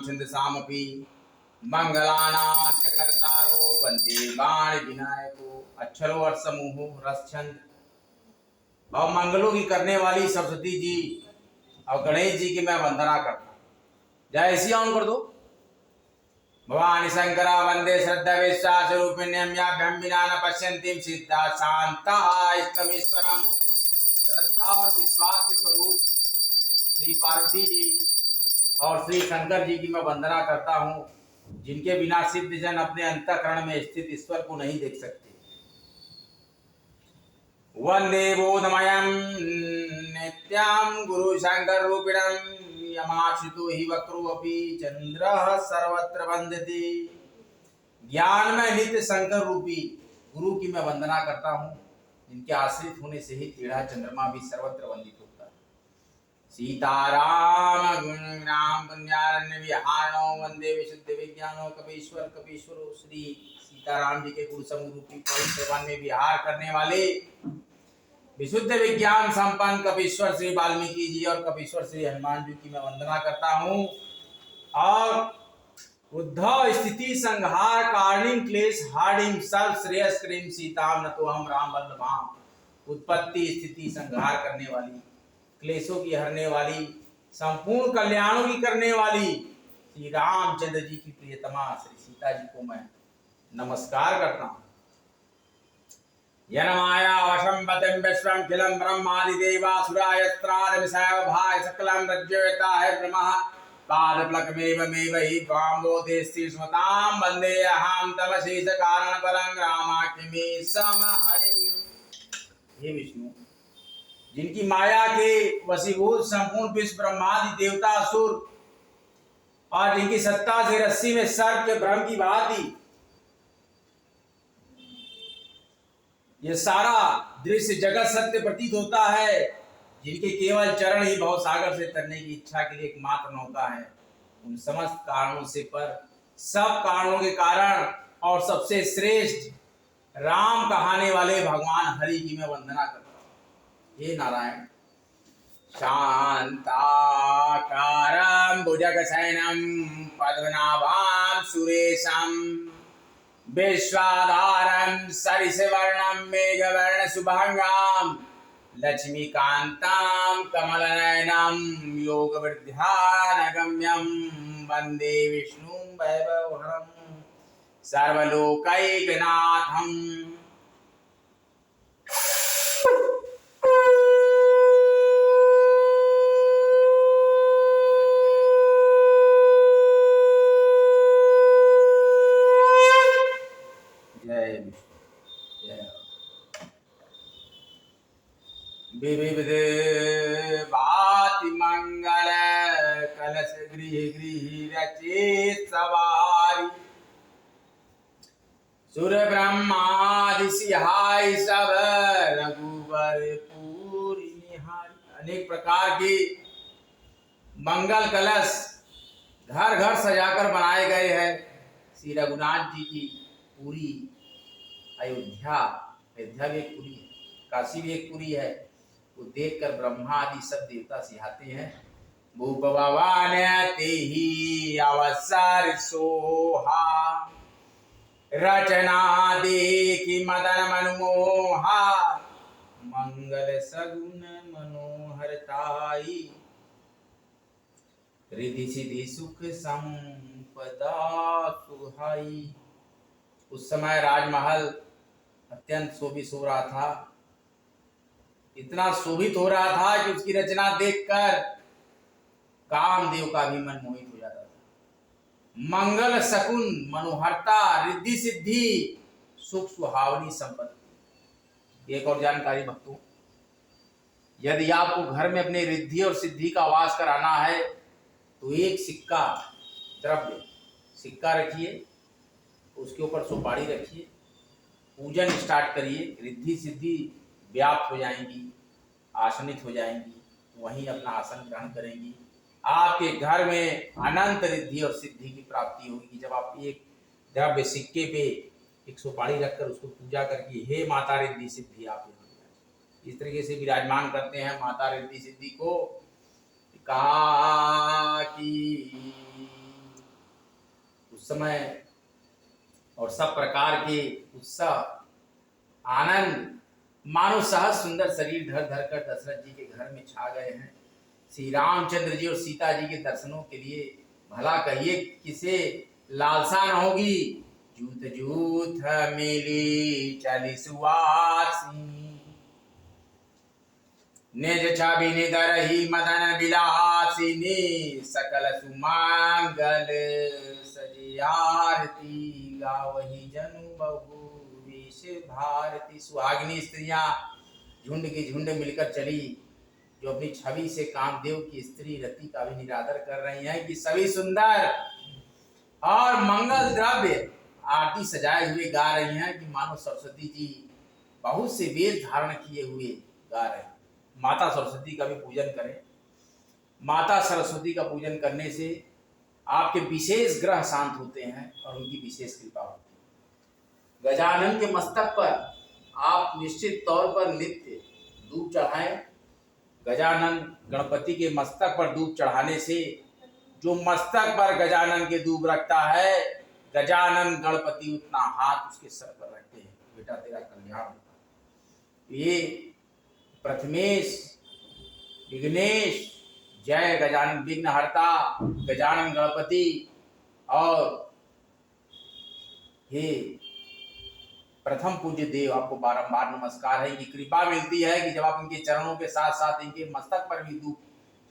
छंदसामपि मंगलानां च कर्तारो वंदे बाण विनायको। अक्षरों और समूहों रस छंद और मंगलों की करने वाली सरस्वती जी और गणेश जी की मैं वंदना करता हूँ। जय इसी ऑन कर दो। भवानी शंकरा वंदे श्रद्धा विश्वास रूपिण्यम्याभ्यम विना न पश्यन्तीं सिद्धा शांता इष्टमीश्वरम। श्रद्धा और विश्वास के स्वरूप श्री पार्वती जी और श्री शंकर जी की मैं वंदना करता हूँ, जिनके बिना सिद्ध जन अपने अंतःकरण में स्थित ईश्वर को नहीं देख सकते। वंदे बोधमयं नित्यं गुरु शंकर रूपिणं यमाश्रितो हि वक्रो अपि चंद्रः सर्वत्र वंदते। ज्ञान में नित्य शंकर रूपी गुरु की मैं वंदना करता हूँ, जिनके आश्रित होने से ही टेढ़ा चंद्रमा भी सर्वत्र वंदित होता है। सीताराम गुणराम पुण्यारण्य विहारणो वंदे विशुद्ध विज्ञानो कपीश्वर कपीश्वरो। श्री सीताराम जी के गुण समूह रूपी पवित्र वन में विहार करने वाले विशुद्ध विज्ञान संपन्न कपीश्वर श्री वाल्मीकि जी और कपीश्वर श्री हनुमान जी की मैं वंदना करता हूँ। और उद्धव स्थिति संहार कारणीं क्लेश हारिणीं सर्व श्रेयस क्रीम सीताम न तो हम राम वल्लभाम। उत्पत्ति स्थिति संहार करने वाली, क्लेशों की हरने वाली, संपूर्ण कल्याणों की करने वाली श्री रामचंद्र जी की प्रियतमा श्री सीता जी को मैं नमस्कार करता हूँ। यनमाया वशंबतिं विश्वं खिलं ब्रह्मादिदेवासुरायस्त्रादमिषाय भाय सकलं रज्जुयता है ब्रह्मा पादप्लकमेवमेव हि त्वां बोधेस्ति स्मतां वन्दे अहं तमशेष कारण परं रामाख्यमे समहरिं। हे विष्णु, जिनकी माया के वशीभूत संपूर्ण विश्व ब्रह्मादि देवता असुर और जिनकी सत्ता से रस्सी में सर्प के भ्रम की भांति ये सारा दृश्य जगत सत्य प्रतीत होता है, जिनके केवल चरण ही भव सागर से तरने की इच्छा के लिए एकमात्र नौका है, उन समस्त कारणों से पर सब कारणों के कारण और सबसे श्रेष्ठ राम कहाने वाले भगवान हरि की मैं वंदना करता हूँ। हे नारायण, शांताकारं भुजगशयनं पद्मनाभं सुरेशं विश्वाधारं सरिसवर्णं मेघवर्ण शुभांगं लक्ष्मीकान्तं कमलनयनं योगवृद्ध्यानगम्यं वन्दे विष्णुं वैभवहरं सर्वलोकैकनाथं। विविध भाति मंगल कलश गृह गृह रचित सवारी सुर ब्रह्मादि सिहाय सब रघुवर पूरी निहारी। अनेक प्रकार के मंगल कलश घर घर सजाकर बनाए गए हैं। श्री रघुनाथ जी की पूरी अयोध्या भी एक पुरी है, काशी भी एक पुरी है। वो देखकर ब्रह्मा आदि सब देवता सिहाते हैं। भूप भवान तेहि अवसर सोहा रचना देखी मदन मनमोहा मंगल सगुन मनोहरताई रिधि सिद्धि सुख संपदा सुहाई। उस समय राजमहल अत्यंत शोभित हो रहा था, इतना शोभित हो रहा था कि उसकी रचना देखकर कामदेव का भी मन मोहित हो जाता था। मंगल शकुन मनोहरता रिद्धि सिद्धि सुख सुहावनी संपत्ति। एक और जानकारी भक्तों, यदि आपको घर में अपने रिद्धि और सिद्धि का वास कराना है तो एक सिक्का द्रव्य सिक्का रखिए, उसके ऊपर सुपारी रखिए, पूजन स्टार्ट करिए, रिद्धि सिद्धि व्याप्त हो जाएंगी, आसनित हो जाएंगी, वहीं अपना आसन ग्रहण करेंगी। आपके घर में अनंत रिद्धि और सिद्धि की प्राप्ति होगी। जब आप एक द्रव्य सिक्के पे एक सुपारी रखकर उसको पूजा करके हे माता रिद्धि सिद्धि आप इस तरीके से विराजमान करते हैं माता रिद्धि सिद्धि को। कहा कि उस समय और सब प्रकार के उत्साह आनंद मानो सहज सुंदर शरीर धर धर कर दशरथ जी के घर में छा गए हैं। श्री रामचंद्र जी और सीता जी के दर्शनों के लिए भला कहिए किसे लालसा न होगी। जूत जूत मिली चली सुवासी, निज छवि निदरहि मदन विलासिनी, सकल सुमंगल सजी आरती, गावहि जनु बहु वेश भारती। सुहागिनी स्त्रियां झुंड की झुंड मिलकर चली, जो अपनी छवि से कामदेव की स्त्री रति का भी निरादर कर रही हैं कि सभी सुंदर और मंगल द्रव्य आरती सजाए हुए गा रही हैं कि मानो सरस्वती जी बहुत से वेश धारण किए हुए गा रहे हैं। माता सरस्वती का भी पूजन करें। माता सरस्वती का पूजन करने से आपके विशेष ग्रह शांत होते हैं और उनकी विशेष कृपा होती है। गजानन के मस्तक पर आप निश्चित तौर पर नित्य धूप चढ़ाएं। गजानन गणपति के मस्तक पर धूप चढ़ाने से जो मस्तक पर गजानन के धूप रखता है, गजानन गणपति उतना हाथ उसके सर पर रखते हैं, बेटा तेरा कल्याण होता है। ये प्रथमेश विघ्नेश जय गजानन विघ्नहर्ता गजानन गणपति। और हे प्रथम पूज्य देव, आपको बारंबार नमस्कार है कि कृपा मिलती है कि जब आप इनके चरणों के साथ साथ इनके मस्तक पर भी धूप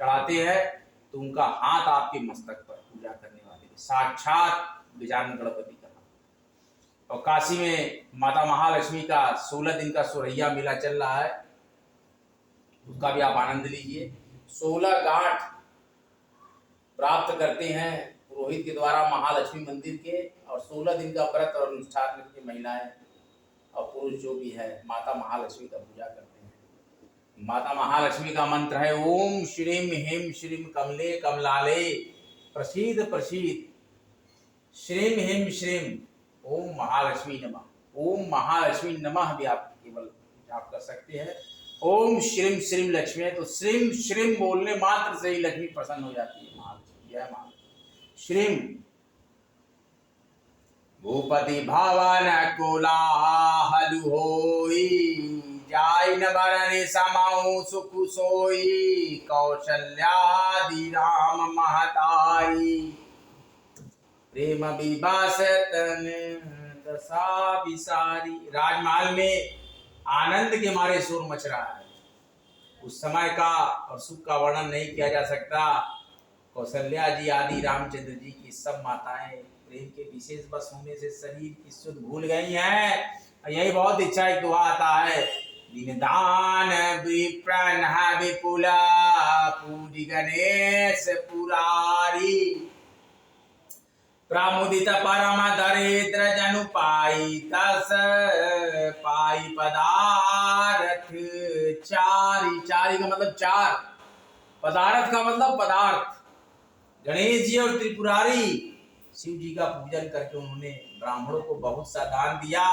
चढ़ाते हैं तो उनका हाथ आपके मस्तक पर पूजा करने वाले साक्षात गजानन गणपति का हाथ। और काशी में माता महालक्ष्मी का 16 दिन का सोरैया मेला चल रहा है, उसका भी आप आनंद लीजिए। 16 गांठ प्राप्त करते हैं पुरोहित के द्वारा महालक्ष्मी मंदिर के, और 16 दिन का व्रत और अनुष्ठान करके महिलाएं और पुरुष जो भी है माता महालक्ष्मी का पूजा करते हैं। माता महालक्ष्मी का मंत्र है ओम श्रीम ह्रीम श्रीम कमले कमलाले प्रसीद प्रसीद, श्रीम ह्रीम श्रीम ओम महालक्ष्मी नमः। ओम महालक्ष्मी नमः भी आप केवल जाप कर सकते हैं। ओम श्रीम श्रीम लक्ष्मी है तो श्रीम श्रीम बोलने मात्र से ही लक्ष्मी प्रसन्न हो जाती है। महालक्ष्मी जय महालक्ष्मी। श्रीम भूपति भवन कोलाहल होई, जाय न बरन समाऊ सुख सोई, कौशल्यादि राम महतारी, प्रेम विवास तन दशा विसारी। राजमहल में आनंद के मारे शोर मच रहा है। उस समय का और सुख का वर्णन नहीं किया जा सकता। कौशल्या जी आदि रामचंद्र जी की सब माताएं प्रेम के विशेष बस होने से शरीर की सुध भूल गई हैं। यही बहुत इच्छा एक दुआ आता है, दीनदान विप्रन विपुला पूजी गणेश पुरारी, प्रमुदित परम दरिद्र जनु पाई, दस पाई पदार्थ चारी। चारी का मतलब चार, पदार्थ का मतलब पदार्थ। गणेश जी और त्रिपुरारी शिव जी का पूजन करके उन्होंने ब्राह्मणों को बहुत सा दान दिया।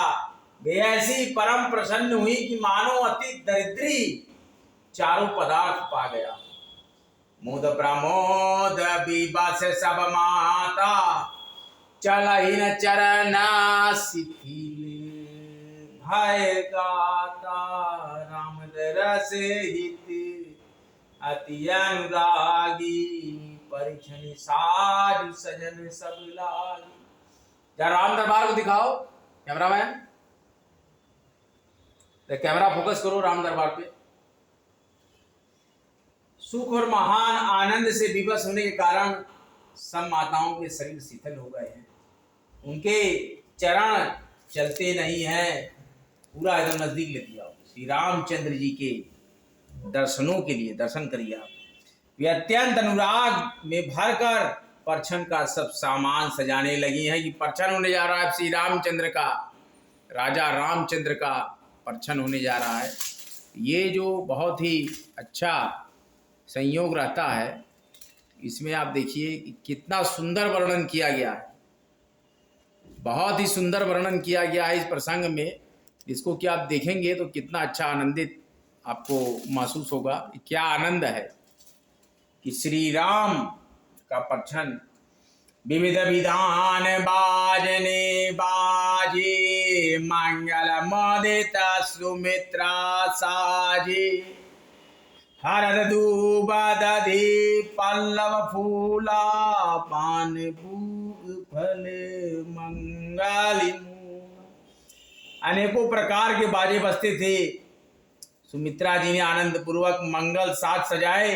वे ऐसी परम प्रसन्न हुई कि मानो अति दरिद्री चारों पदार्थ पा गया। मुद प्रमोद विबस सब माता, चलहि न चरण शिथिल, भय गाता राम रस हित, अति अनुरागी, परीक्षण साज सजन सब लागी। जरा राम दरबार को दिखाओ कैमरामैन, तो कैमरा फोकस करो राम दरबार पे। सुख और महान आनंद से विवश होने के कारण सब माताओं के शरीर शिथिल हो गए हैं, उनके चरण चलते नहीं हैं। पूरा एकदम नजदीक ले दिया श्री रामचंद्र जी के दर्शनों के लिए। दर्शन करिए आप। वे अत्यंत अनुराग में भरकर परछन का सब सामान सजाने लगी हैं कि परछन होने जा रहा है श्री रामचंद्र का, राजा रामचंद्र का परछन होने जा रहा है। ये जो बहुत ही अच्छा संयोग रहता है, इसमें आप देखिए कि कितना सुंदर वर्णन किया गया है, बहुत ही सुंदर वर्णन किया गया है इस प्रसंग में। इसको कि आप देखेंगे तो कितना अच्छा आनंदित आपको महसूस होगा। क्या आनंद है कि श्री राम का परछन विविध विधान बाजने बाजे, मंगल मोदित सुमित्रा साजे। हरद दूब दधि पल्लव फूला, पान भूग फल मंगली मूला। अनेकों प्रकार के बाजे बजते थे। सुमित्रा जी ने आनंद पूर्वक मंगल साज सजाए।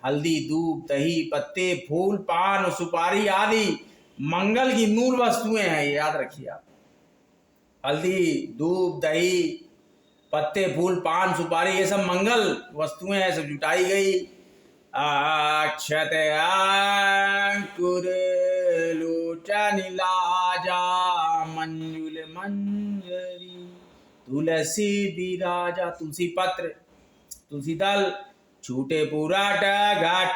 हल्दी, दूब, दही, पत्ते, फूल, पान और सुपारी आदि मंगल की मूल वस्तुएं हैं, ये याद रखिए आप। हल्दी, दूब, दही, पत्ते, फूल, पान, सुपारी, ये सब मंगल वस्तुएं हैं, सब जुटाई गई। अक्षत अंकुर लोचन लाजा, मंजुल मंजरी तुलसी विराजा। तुलसी पत्र, तुलसी दल, छूटे पुराट घाट,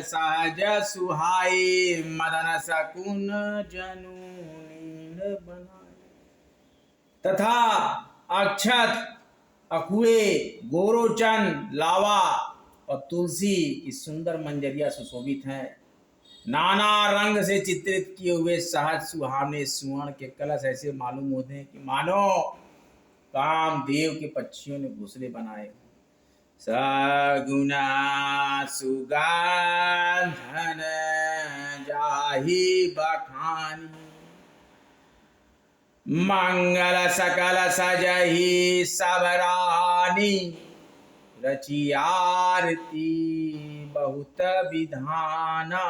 सहज सुहाई, मदन सकुन जनु नीर बनाए। तथा अक्षत, अकुए, गोरोचन, लावा और तुलसी की सुंदर मंजरियां सुशोभित हैं। नाना रंग से चित्रित किए हुए सहज सुहावने सुवर्ण के कलश ऐसे मालूम होते हैं कि मानो कामदेव के पक्षियों ने घोंसले बनाए। सगुना सुगंधन जाहि बखानी, मंगल सकल सजहि सब रानी। रची आरती बहुत विधाना,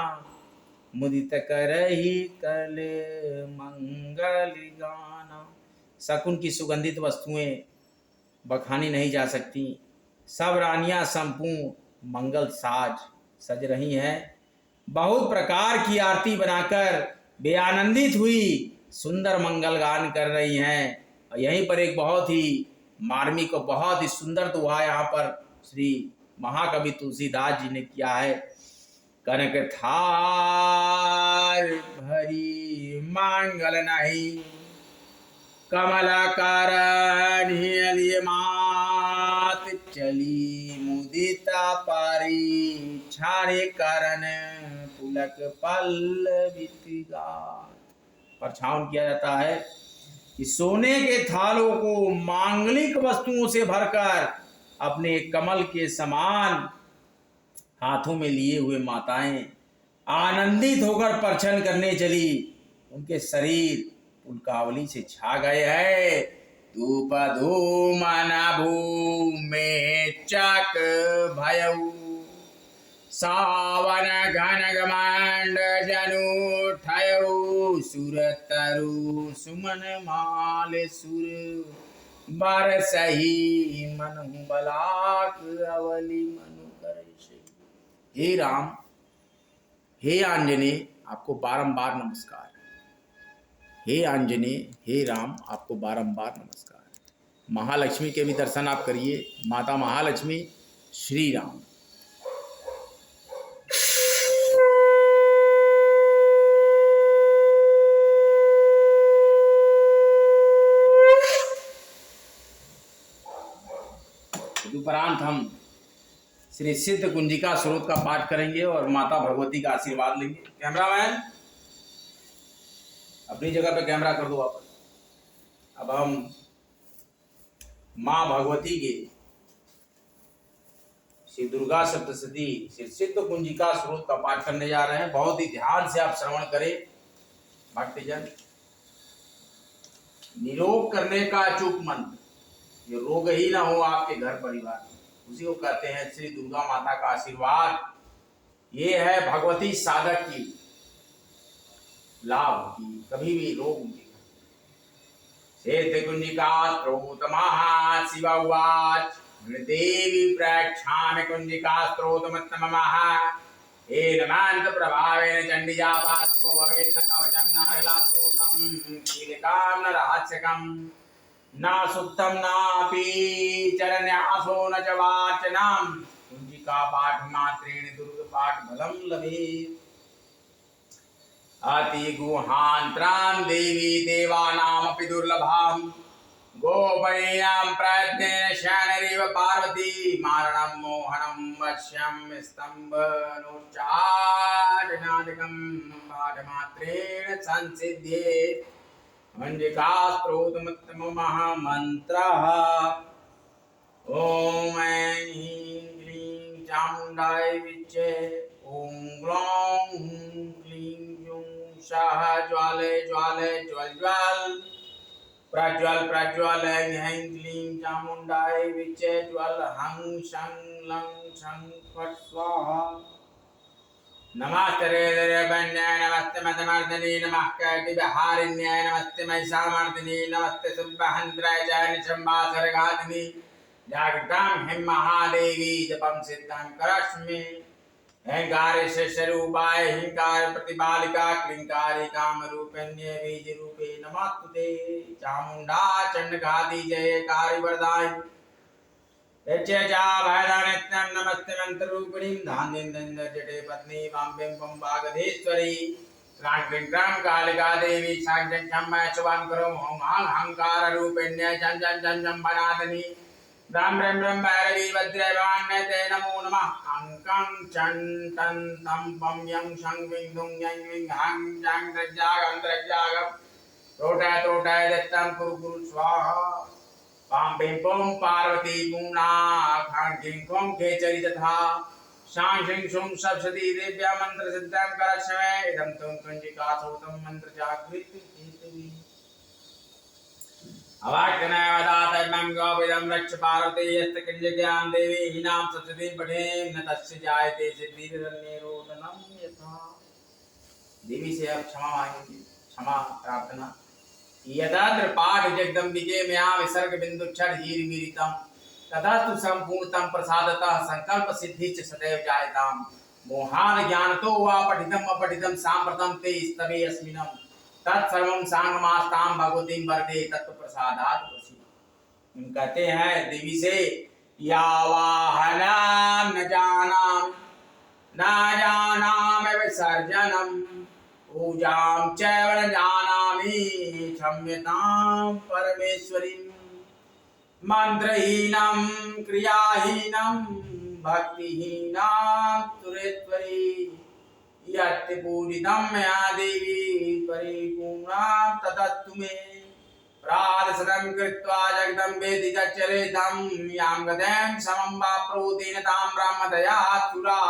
मुदित करहि कल मंगल गाना। शकुन की सुगंधित वस्तुएं बखानी नहीं जा सकती। सब रानियां संपूर्ण मंगल साज सज रही हैं। बहुत प्रकार की आरती बनाकर वे आनंदित हुई सुंदर मंगल गान कर रही हैं। और यहीं पर एक बहुत ही मार्मिक और बहुत ही सुंदर दोहा यहाँ पर श्री महाकवि तुलसीदास जी ने किया है। कनक थार भरी मंगल नहीं, कमल कर मात चली, मुदिता पारी छारे कारण पुलक पल्लवित गात। परछावन किया जाता है कि सोने के थालों को मांगलिक वस्तुओं से भरकर अपने कमल के समान हाथों में लिए हुए माताएं आनंदित होकर परछन करने चली। उनके शरीर पुलकावली से छा गए हैं। धूप धूमन भूमि चक भयऊ, सावन घन घमंड जनु ठयऊ। सुर तरु सुमन माल सुर, बर सही मनु बलाक अवली मनु कर। हे राम, हे आंजनेय, आपको बारंबार नमस्कार। हे आंजनेय, हे राम, आपको बारंबार नमस्कार। महालक्ष्मी के भी दर्शन आप करिए। माता महालक्ष्मी, श्री राम। तदुपरांत हम श्री सिद्ध कुंजिका स्रोत का पाठ करेंगे और माता भगवती का आशीर्वाद लेंगे। कैमरामैन अपनी जगह पे कैमरा कर दो वापस। अब हम माँ भगवती के श्री दुर्गा सप्तशती श्री सिद्ध कुंजिका स्रोत का पाठ करने जा रहे हैं। बहुत ही ध्यान से आप श्रवण करें भक्तजन। निरोग करने का अचूक मंत्र, ये रोग ही ना हो आपके घर परिवार में, उसी को कहते हैं श्री दुर्गा माता का आशीर्वाद। ये है भगवती साधक की लाभ की, कभी भी रोग उनके सिद्ध कुंजिका स्त्रोत महा शिव उवाच। देवी प्रक्षामि कुंजिका स्त्रोतमुत्तमः, येन मंत्र प्रभावेन चण्डिया पातु भवेत् न कवचं न हलास्रोतं कीलिकां न रहस्यकं न सुप्तं नापि चरन्यासो न च वाचनं। कुंजिका पाठ मात्रेण दुर्ग पाठ फलं लभेत्। अति गुहांतरां देवी देवानामपि दुर्लभां, गोपणीनां प्रयत्नेन शयनरिव पार्वती मारणं मोहनं वश्यं स्तम्भनोच्चाटनादिकं पाठमात्रेण संसिद्ध्येत् मञ्जिकास्त्रोतमुत्तमः मन्त्रः। ॐ ऐं ह्रीं क्लीं चामुण्डाय विच्चे ॐ ग्लौं हूं क्लीं जुं सः ज्वाले ज्वाले ज्वल ज्वल प्रज्वल प्रज्वल ऐं ह्रीं क्लीं चामुण्डाय विच्चे ज्वल हं शं लं छं फट् स्वाहा। नमस्ते रेदरेवन्याय नमस्ते मदमर्दिनी नमः कैटिबहारिण्याय नमस्ते महिषामर्दिनी नमस्ते सुब्बहन्द्राय जय निशम्बासुरघातिनी जागृतां हिं महादेवी जपं सिद्धं करस्मि। अहंकारे स्वरूपाय हिंकार प्रतिपालिका क्लिंकारे कामरूपिण्ये बीजरूपे नमस्तुते। चामुण्डा चण्डघाती जयकारि वरदायिनी यच्चे चा भयदानित्यं नमस्ते मंत्ररूपिणीं धान्येन्द्रजटे पत्नी वाम्बीं वागधेश्वरी क्रां क्लीं क्रां कालिका देवी साक्षात् क्षम्या शुभं करो ॐ अहंकार रूपिण्ये जं जं जं जं भनादिनी ब्रह्म ब्रह्म ब्रह्म भैरवी वज्रे भवान्ये ते नमो नमः। अंकं चं तं तं पं यं शं विं दुं यं विं हं जं द्रजागं द्रजागं त्रोटाय त्रोटाय दत्तं कुरु कुरु स्वाहा। पां पिं पों पार्वती पूर्णा खां किं खों खेचरी तथा शां शिं शुं सप्तशती देव्या मंत्र सिद्धं करस्मै। इदं तुं कुञ्जिकासौतं मंत्र जागृति हेतुः अवाक्यनवदातमं गोविदं रक्ष पार्वती यस्तकिञ्जज्ञां देवी हीनां सप्तशतीं पठेम न तस्य जायते सिद्धिर्निरोधनं यथा। देवी से अब क्षमा मांगेंगे, क्षमा प्रार्थना। यदाद्र पाठ जगदम्बिके मया विसर्ग बिंदुक्षर हीरमीरितं तदास्तु संपूर्णतं प्रसादतः संकल्प सिद्धि च सदैव जायताम्। मोहान ज्ञानतो वा पठितम् अपठितं साम्प्रतं ते स्तवे अस्मिन् तत्सर्वं सांगमास्तां भगवतीं वरदे तत्व प्रसादात् प्रसीद। हम कहते हैं देवी से यावाहनं न जानामि विसर्जनम् पूजां चैव न जानामि क्षम्यतां परमेश्वरी। मंत्रहीनं क्रियाहीनं भक्तिहीनं सुरेश्वरी यत्ते पूजितं मया देवी परिपूर्णां तदस्तु मे। प्रार्थनं कृत्वा जगदम्बेति चरेतं यां गतिं समं वाप्नोतेन तां ब्रह्मदया सुरा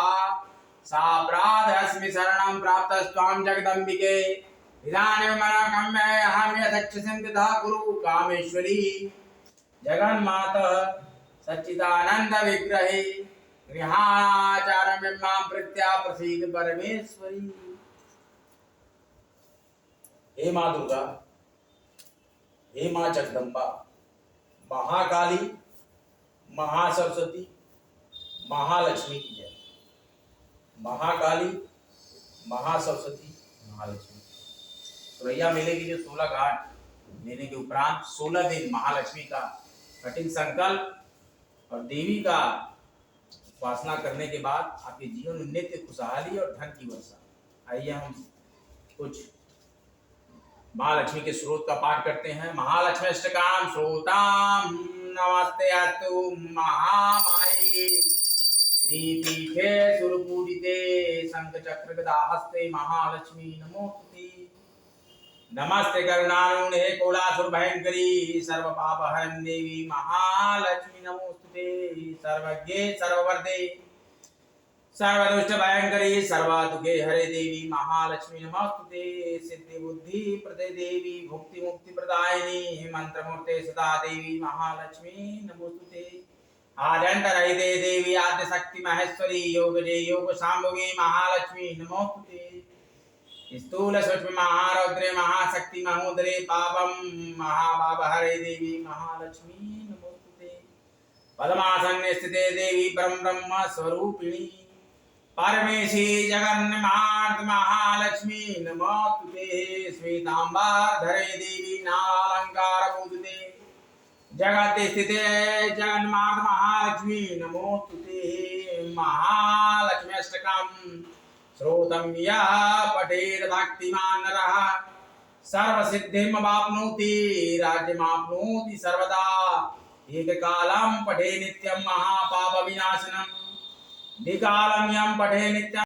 सा प्रार्थस्मि शरणं प्राप्तस्त्वां जगदम्बिके। इदानीं मनोकाम्यहं यथेच्छसिद्धा कुरु कामेश्वरी। जगन्मातः सच्चिदानंद विग्रहे गृहाचारमिमां प्रत्या प्रसीद परमेश्वरी। हे माँ दुर्गा, हे माँ जगदम्बा, महाकाली, महासरस्वती, महालक्ष्मी की जय। महाकाली, महासरस्वती, महालक्ष्मी। सुरैया मेले की जो 16 घाट लेने के उपरांत 16 दिन महालक्ष्मी का कठिन संकल्प और देवी का उपासना करने के बाद आपके जीवन में नित्य खुशहाली और धन की वर्षा। आइए हम कुछ महालक्ष्मी के स्रोत का पाठ करते हैं। महालक्ष्मी अष्टकाम श्रोताम नमस्ते अस्तु महामाई श्रीपीठे सुरपूजिते शंख चक्र गदाहस्ते महालक्ष्मी नमोस्तुते। नमस्ते करुणारूणे कोलासुर भयंकरी सर्व पाप हरण देवी महालक्ष्मी नमोस्तुते। सर्वज्ञे सर्ववर्धे सर्वदुष्ट भयंकरी सर्वदुखे हरे देवी महालक्ष्मी नमोस्तुते। सिद्धि बुद्धि प्रदे देवी भुक्ति मुक्ति प्रदायिनी मंत्र मूर्ते सदा देवी महालक्ष्मी नमोस्तुते। आद्यंत रहिते देवी आद्य शक्ति महेश्वरी योग जय योग शांभवी महालक्ष्मी नमोस्तुते। स्थूल सूक्ष्म महारौद्रे महाशक्ति महोदरे पापम महापाप हरे देवी महालक्ष्मी नमोस्तुते। पद्मासने स्थिते देवी परम ब्रह्म स्वरूपिणी परमेशी जगन्माता महालक्ष्मी नमोस्तुते। श्वेतांबर धरे देवी नालंकार पूजिते जगत स्थिते जगन्माता महालक्ष्मी नमोस्तुते। महालक्ष्मी अष्टकम् श्रोतं यः पठेत् भक्तिमान् नरः सर्वसिद्धिमवाप्नोति राज्यमाप्नोति सर्वदा एककालं पठे नित्यं महापापविनाशनम् द्विकालं यं पठे नित्यं